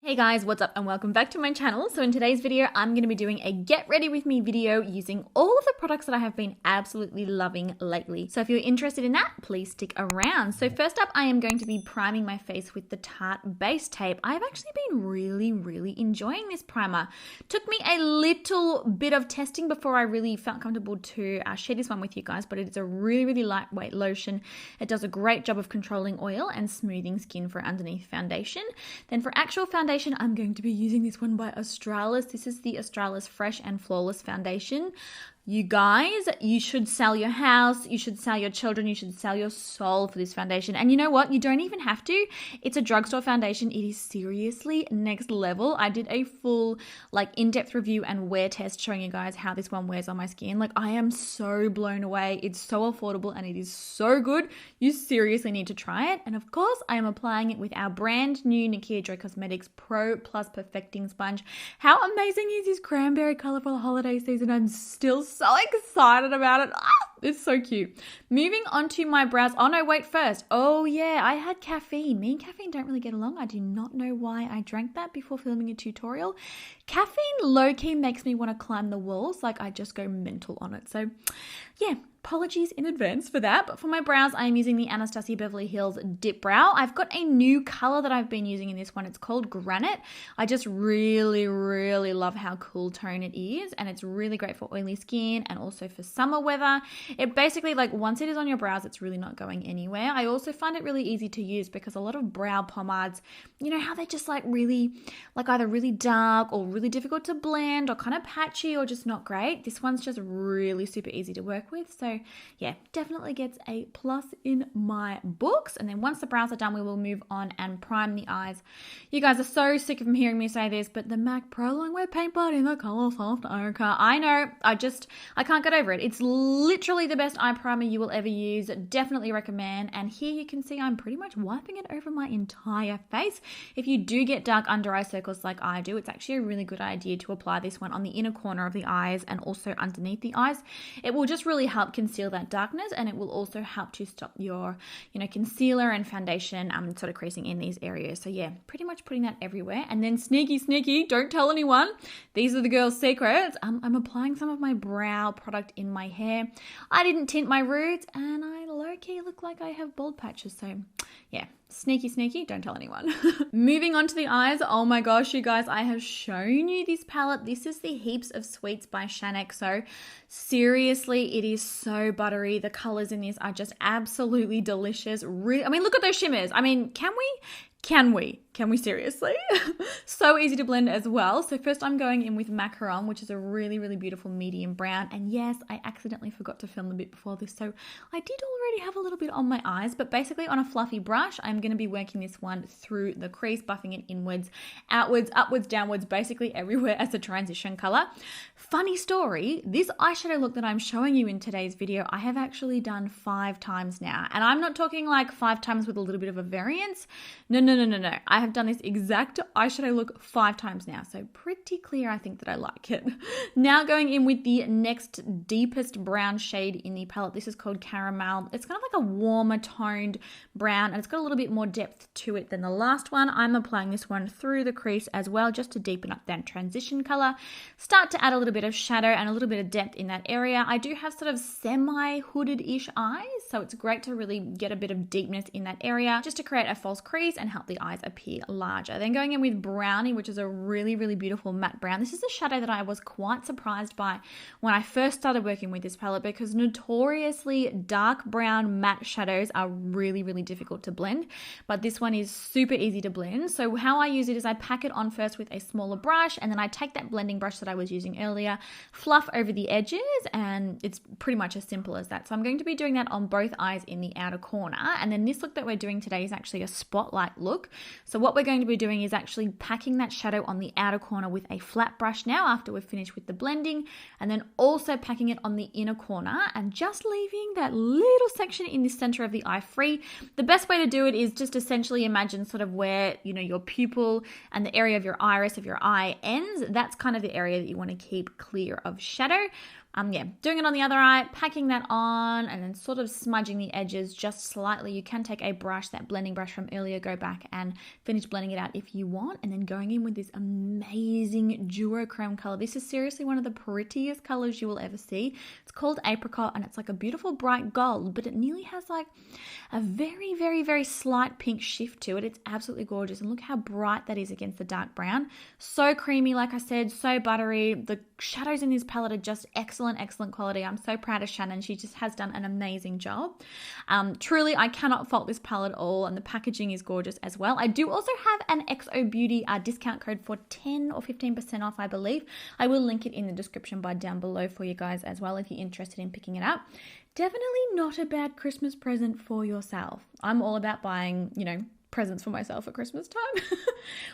Hey guys, what's up and welcome back to my channel. So in today's video, I'm going to be doing a get ready with me video using all of the products that I have been absolutely loving lately. So if you're interested in that, please stick around. So first up, I am going to be priming my face with the Tarte Base Tape. I've actually been really enjoying this primer. Took me a little bit of testing before I really felt comfortable to share this one with you guys, but it is a really lightweight lotion. It does a great job of controlling oil and smoothing skin for underneath foundation. Then for actual foundation, I'm going to be using this one by Australis. This is the Australis Fresh and Flawless Foundation. You guys, you should sell your house, you should sell your children, you should sell your soul for this foundation. And you know what? You don't even have to. It's a drugstore foundation. It is seriously next level. I did a full in-depth review and wear test showing you guys how this one wears on my skin. I am so blown away. It's so affordable and it is so good. You seriously need to try it. And of course, I am applying it with our brand new Nikkia Joy Cosmetics Pro Plus Perfecting Sponge. How amazing is this cranberry color for the holiday season? I'm still so excited about it. It's so cute. Moving on to my brows. Oh no, wait first. Oh yeah, I had caffeine. Me and caffeine don't really get along. I do not know why I drank that before filming a tutorial. Caffeine low-key makes me want to climb the walls. I just go mental on it. So yeah, apologies in advance for that. But for my brows, I am using the Anastasia Beverly Hills Dip Brow. I've got a new color that I've been using in this one. It's called Granite. I just really love how cool tone it is. And it's really great for oily skin and also for summer weather. It basically, once it is on your brows, it's really not going anywhere. I also find it really easy to use because a lot of brow pomades, you know how they're just really, either really dark or really difficult to blend or kind of patchy or just not great. This one's just really super easy to work with. So yeah, definitely gets a plus in my books. And then once the brows are done, we will move on and prime the eyes. You guys are so sick of hearing me say this, but the MAC Pro Longwear Paint Pot in the color Soft Ochre. I know, I can't get over it. It's literally the best eye primer you will ever use. Definitely recommend. And here you can see I'm pretty much wiping it over my entire face. If you do get dark under eye circles like I do, it's actually a really good idea to apply this one on the inner corner of the eyes and also underneath the eyes. It will just really help conceal that darkness, and it will also help to stop your, concealer and foundation sort of creasing in these areas. So yeah, pretty much putting that everywhere. And then sneaky, don't tell anyone. These are the girls' secrets. I'm applying some of my brow product in my hair. I didn't tint my roots and I low-key look like I have bald patches. So yeah, sneaky, don't tell anyone. Moving on to the eyes. Oh my gosh, you guys, I have shown you this palette. This is the Heaps of Sweets by Shaaanxo. Seriously, it is so buttery. The colors in this are just absolutely delicious. Look at those shimmers. Can we seriously? So easy to blend as well. So first I'm going in with Macaron, which is a really beautiful medium brown. And yes, I accidentally forgot to film a bit before this. So I did already have a little bit on my eyes, but basically on a fluffy brush, I'm going to be working this one through the crease, buffing it inwards, outwards, upwards, downwards, basically everywhere as a transition color. Funny story, this eyeshadow look that I'm showing you in today's video, I have actually done 5 times now. And I'm not talking 5 times with a little bit of a variance. No. I have done this exact eyeshadow look 5 times now. So pretty clear, I think, that I like it. Now going in with the next deepest brown shade in the palette. This is called Caramel. It's kind of like a warmer toned brown, and it's got a little bit more depth to it than the last one. I'm applying this one through the crease as well, just to deepen up that transition color. Start to add a little bit of shadow and a little bit of depth in that area. I do have sort of semi-hooded-ish eyes, so it's great to really get a bit of deepness in that area, just to create a false crease and help the eyes appear larger. Then going in with Brownie, which is a really beautiful matte brown. This is a shadow that I was quite surprised by when I first started working with this palette, because notoriously dark brown matte shadows are really difficult to blend, but this one is super easy to blend. So how I use it is I pack it on first with a smaller brush, and then I take that blending brush that I was using earlier, fluff over the edges, and it's pretty much as simple as that. So I'm going to be doing that on both eyes in the outer corner. And then this look that we're doing today is actually a spotlight look. So what we're going to be doing is actually packing that shadow on the outer corner with a flat brush now after we've finished with the blending, and then also packing it on the inner corner and just leaving that little section in the center of the eye free. The best way to do it is just essentially imagine sort of where, your pupil and the area of your iris of your eye ends. That's kind of the area that you want to keep clear of shadow. Yeah, doing it on the other eye, packing that on, and then sort of smudging the edges just slightly. You can take a brush, that blending brush from earlier, go back and finish blending it out if you want, and then going in with this amazing duochrome color. This is seriously one of the prettiest colors you will ever see. It's called Apricot, and it's like a beautiful bright gold, but it nearly has like a very, very, very slight pink shift to it. It's absolutely gorgeous, and look how bright that is against the dark brown. So creamy, like I said, so buttery. The shadows in this palette are just excellent quality. I'm so proud of Shannon. She just has done an amazing job. Truly, I cannot fault this palette at all, and the packaging is gorgeous as well. I do also have an XO Beauty discount code for 10 or 15% off, I believe. I will link it in the description bar down below for you guys as well if you're interested in picking it up. Definitely not a bad Christmas present for yourself. I'm all about buying, presents for myself at Christmas time.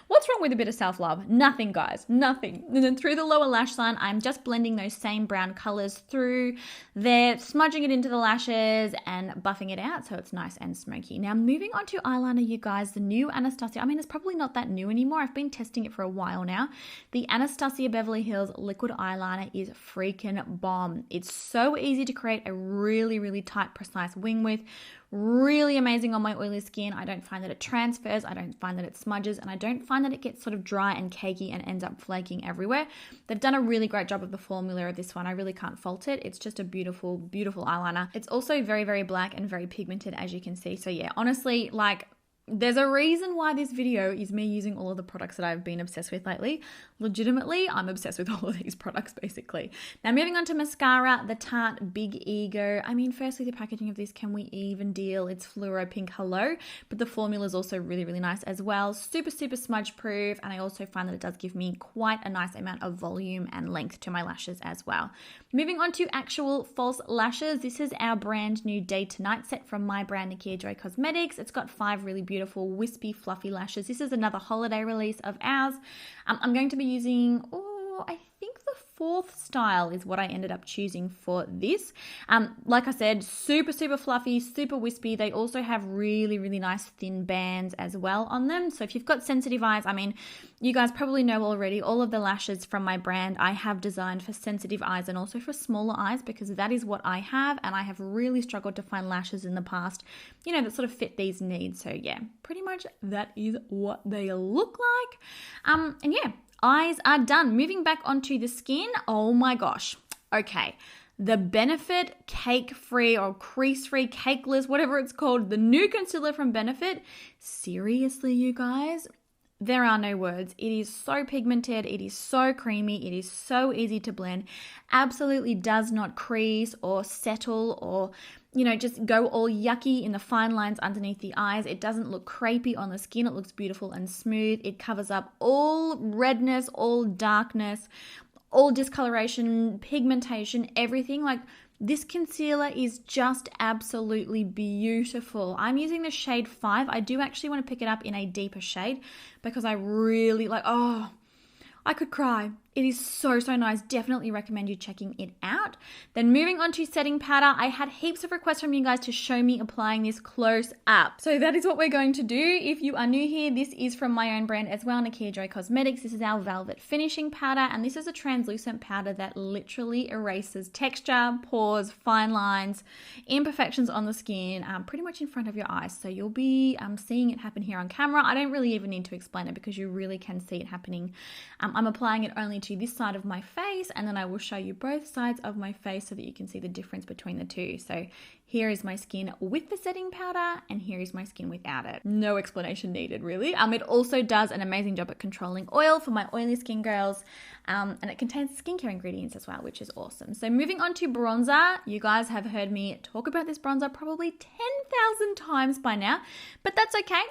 What's wrong with a bit of self-love? Nothing, guys, nothing. And then through the lower lash line, I'm just blending those same brown colors through there, smudging it into the lashes and buffing it out so it's nice and smoky. Now moving on to eyeliner, you guys, the new Anastasia, I mean, it's probably not that new anymore. I've been testing it for a while now. The Anastasia Beverly Hills liquid eyeliner is freaking bomb. It's so easy to create a really, really tight, precise wing with. Really amazing on my oily skin. I don't find that it transfers, I don't find that it smudges, and I don't find that it gets sort of dry and cakey and ends up flaking everywhere. They've done a really great job of the formula of this one. I really can't fault it. It's just a beautiful, beautiful eyeliner. It's also very, very black and very pigmented, as you can see. So yeah, honestly, like, there's a reason why this video is me using all of the products that I've been obsessed with lately. Legitimately, I'm obsessed with all of these products basically. Now moving on to mascara, the Tarte Big Ego. I mean, firstly, the packaging of this, can we even deal? It's fluoro pink, hello, but the formula is also really, really nice as well. Super, super smudge proof, and I also find that it does give me quite a nice amount of volume and length to my lashes as well. Moving on to actual false lashes, this is our brand new Day to Night set from my brand Nikkia Joy Cosmetics. It's got 5 really beautiful wispy fluffy lashes. This is another holiday release of ours. I'm going to be using, I think the 4th style is what I ended up choosing for this. Like I said, super, super fluffy, super wispy. They also have really, really nice thin bands as well on them. So if you've got sensitive eyes, I mean, you guys probably know already, all of the lashes from my brand I have designed for sensitive eyes and also for smaller eyes, because that is what I have, and I have really struggled to find lashes in the past, that sort of fit these needs. So yeah, pretty much that is what they look like. And yeah, eyes are done. Moving back onto the skin. Oh my gosh. Okay. The Benefit Cake Free or Crease Free, Cakeless, whatever it's called, the new concealer from Benefit. Seriously, you guys, there are no words. It is so pigmented. It is so creamy. It is so easy to blend. Absolutely does not crease or settle or just go all yucky in the fine lines underneath the eyes. It doesn't look crepey on the skin. It looks beautiful and smooth. It covers up all redness, all darkness, all discoloration, pigmentation, everything. Like, this concealer is just absolutely beautiful. I'm using the shade 5. I do actually want to pick it up in a deeper shade because I really I could cry. It is so, so nice. Definitely recommend you checking it out. Then moving on to setting powder, I had heaps of requests from you guys to show me applying this close up. So that is what we're going to do. If you are new here, this is from my own brand as well, Nikkia Joy Cosmetics. This is our Velvet Finishing Powder, and this is a translucent powder that literally erases texture, pores, fine lines, imperfections on the skin, pretty much in front of your eyes. So you'll be seeing it happen here on camera. I don't really even need to explain it because you really can see it happening. I'm applying it only to this side of my face, and then I will show you both sides of my face so that you can see the difference between the two. So here is my skin with the setting powder, and here is my skin without it. No explanation needed, really. It also does an amazing job at controlling oil for my oily skin girls, and it contains skincare ingredients as well, which is awesome. So moving on to bronzer, you guys have heard me talk about this bronzer probably 10,000 times by now, but that's okay.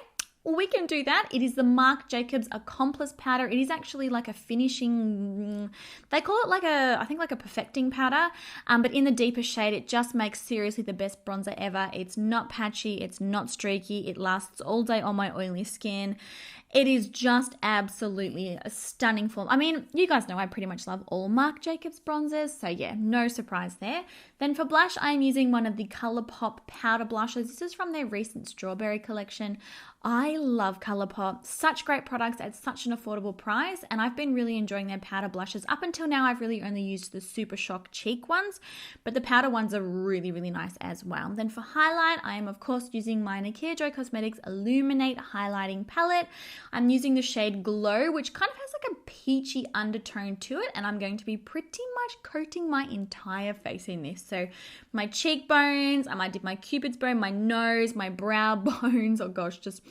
We can do that. It is the Marc Jacobs Accomplice powder. It is actually like a finishing, they call it I think like a perfecting powder, but in the deeper shade, it just makes seriously the best bronzer ever. It's not patchy, it's not streaky, it lasts all day on my oily skin. It is just absolutely a stunning form. I mean, you guys know I pretty much love all Marc Jacobs bronzers, so yeah, no surprise there. Then for blush, I'm using one of the ColourPop powder blushes. This is from their recent strawberry collection. I love ColourPop. Such great products at such an affordable price, and I've been really enjoying their powder blushes. Up until now, I've really only used the Super Shock cheek ones, but the powder ones are really, really nice as well. Then for highlight, I am of course using my Nikkia Joy Cosmetics Illuminate Highlighting Palette. I'm using the shade Glow, which kind of has like a peachy undertone to it, and I'm going to be pretty much coating my entire face in this. So my cheekbones, I might dip my cupid's bow, my nose, my brow bones. Oh gosh, just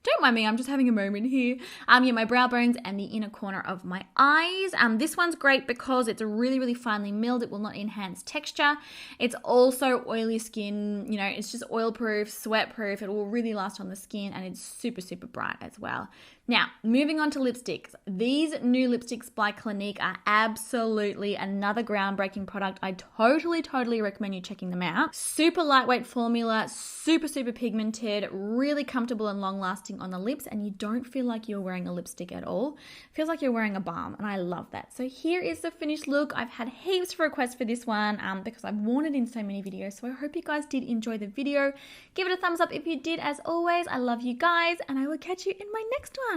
don't mind me, I'm just having a moment here. Yeah, my brow bones and the inner corner of my eyes. This one's great because it's really, really finely milled. It will not enhance texture. It's also oily skin, you know, it's just oil proof, sweat proof. It will really last on the skin, and it's super, super bright as well. Now, moving on to lipsticks. These new lipsticks by Clinique are absolutely another groundbreaking product. I totally recommend you checking them out. Super lightweight formula, super, super pigmented, really comfortable and long lasting on the lips, and you don't feel like you're wearing a lipstick at all. It feels like you're wearing a balm, and I love that. So here is the finished look. I've had heaps of requests for this one because I've worn it in so many videos, so I hope you guys did enjoy the video. Give it a thumbs up if you did. As always, I love you guys, and I will catch you in my next one.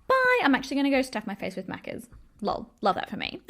Bye. I'm actually going to go stuff my face with macas. Lol. Love that for me.